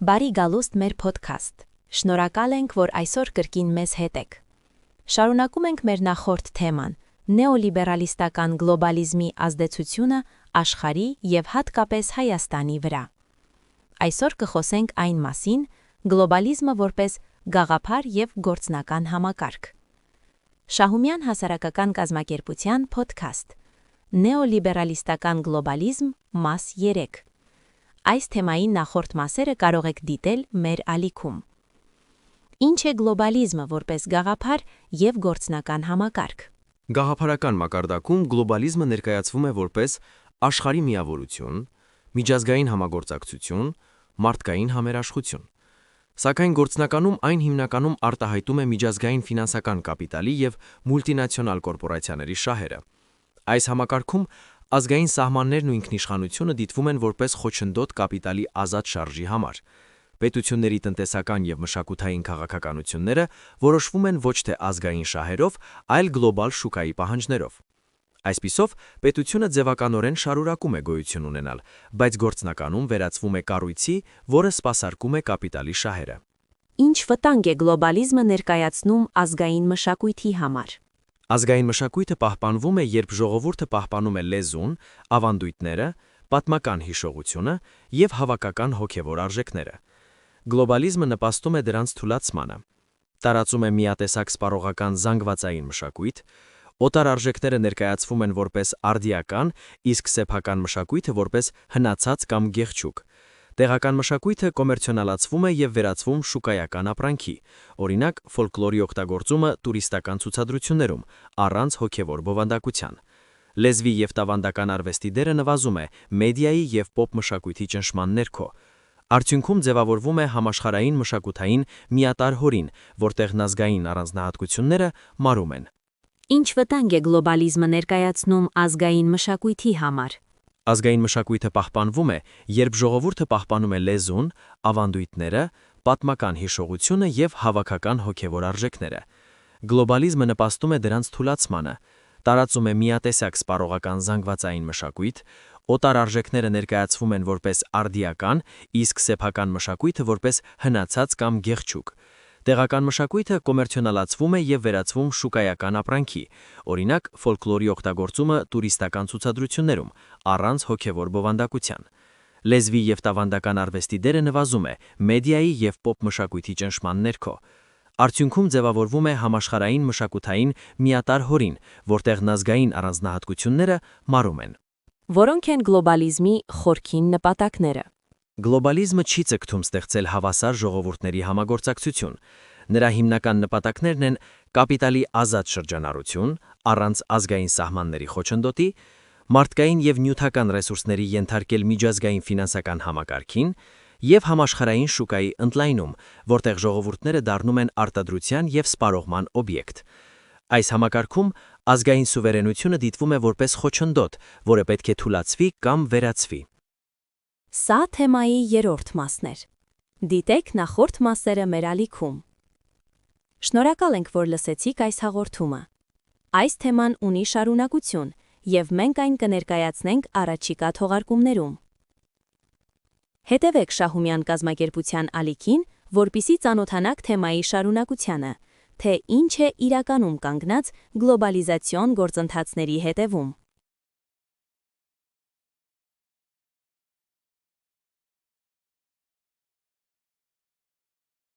Բարի գալուստ մեր podcast։ Շնորհակալ ենք, որ այսօր կրկին մեզ հետ եք։ Շարունակում ենք մեր նախորդ թեման՝ նեոլիբերալիստական գլոբալիզմի ազդեցությունը աշխարհի եւ հատկապես Հայաստանի վրա։ Այսօր կխոսենք այն մասին՝ գլոբալիզմը որպես գաղափար եւ գործնական համակարգ։ Շահումյան հասարակական կազմակերպության podcast։ Նեոլիբերալիստական գլոբալիզմ մաս 3։ Այս թեմայի նախորդ մասերը կարող եք դիտել մեր ալիքում։ Ինչ է գլոբալիզմը որպես գաղափար եւ գործնական համակարգ։ Գաղափարական մակարդակում գլոբալիզմը ներկայացվում է որպես աշխարհի միավորություն, միջազգային համագործակցություն, մարդկային համերաշխություն։ Սակայն գործնականում այն հիմնականում արտահայտում է միջազգային ֆինանսական կապիտալի եւ մուլտինացիոնալ կորպորացիաների շահերը։ Այս համակարգում ազգային սահմաններն ու ինքնիշխանությունը դիտվում են որպես խոչընդոտ կապիտալի ազատ շարժի համար։ Պետությունների տնտեսական եւ մշակութային քաղաքականությունները որոշվում են ոչ թե ազգային շահերով, այլ գլոբալ շուկայի պահանջներով։ Այսպիսով, պետությունը ձևականորեն շարունակում է գոյություն ունենալ, բայց գործնականում վերածվում է կառույցի, որը սպասարկում է կապիտալի շահերը։ Ինչ վտանգ է գլոբալիզմը ներկայացնում ազգային մշակույթի համար։ Ազգային մշակույթը պահպանվում է, երբ ժողովուրդը պահպանում է լեզուն, ավանդույթները, պատմական հիշողությունը եւ հավաքական հոգեվոր արժեքները։ Գլոբալիզմը նպաստում է դրանց թուլացմանը։ Տարածում է միատեսակ սպառողական զանգվածային մշակույթ, օտար արժեքները ներկայացվում են որպես արդիական, իսկ սեփական մշակույթը որպես հնացած կամ գեղչուկ։ Տեղական մշակույթը կոմերցիոնալացվում է եւ վերածվում շուկայական ապրանքի, օրինակ ֆոլկլորի օգտագործումը տուրիստական ցուցադրություններում, առանց հոգեվոր բովանդակության։ Լեզվի եւ տավանդական արվեստի դերը նվազում է մեդիայի եւ պոպ մշակույթի ճնշման ներքո։ Արդյունքում ձևավորվում է համաշխարհային մշակութային միատար հորին, որտեղ ազգային առանձնահատկությունները մարում են։ Ինչ վտանգ է գլոբալիզմը ներկայացնում ազգային մշակույթի համար։ Ազգային մշակույթը պահպանվում է, երբ ժողովուրդը պահպանում է լեզուն, ավանդույթները, պատմական հիշողությունը եւ հավաքական հոգեվոր արժեքները։ Գլոբալիզմը նպաստում է դրանց թուլացմանը, տարածում է միատեսակ սպառողական զանգվածային մշակույթ, օտար արժեքները ներկայացվում են որպես արդիական, իսկ սեփական մշակույթը որպես հնացած կամ գեղչուկ։ Տեղական մշակույթը կոմերցիոնալացվում է եւ վերածվում շուկայական ապրանքի, օրինակ ֆոլկլորի օգտագործումը տուրիստական ցուցադրություններում, առանց հոգեվոր բովանդակության։ Լեզվի եւ տավանդական արվեստի դերը նվազում է մեդիայի եւ պոպ մշակույթի ճնշման ներքո։ Արդյունքում ձևավորվում է համաշխարհային մշակութային միատար հորին, որտեղ ազգային առանձնահատկությունները մարում են։ Որոնք են գլոբալիզմի խորքին նպատակները։ Գլոբալիզմը չի ցկտում ստեղծել հավասար ժողովուրդների համագործակցություն։ Նրա հիմնական նպատակներն են կապիտալի ազատ շրջանառություն, առանց ազգային սահմանների խոչընդոտի, մարդկային եւ նյութական ռեսուրսների ենթարկել միջազգային ֆինանսական համակարգին եւ համաշխարհային շուկայի ընդլայնում, որտեղ ժողովուրդները դառնում են արտադրության եւ սպառողման օբյեկտ։ Այս համակարգում ազգային սուվերենությունը դիտվում է որպես խոչընդոտ, որը պետք է թուլացվի կամ վերացվի։ Սա թեմայի երրորդ մասն էր։ Դիտեք նախորդ մասերը մեր ալիքում։ Շնորհակալ ենք, որ լսեցիք այս հաղորդումը։ Այս թեման ունի շարունակություն, եւ մենք այն կներկայացնենք առաջիկա թողարկումներում։ Հետևեք Շահումյան կազմակերպության ալիքին, որպեսզի ծանոթանաք թեմայի շարունակությանը, թե ինչ է իրականում կանգնած գլոբալիզացիոն գործընթացների հետևում։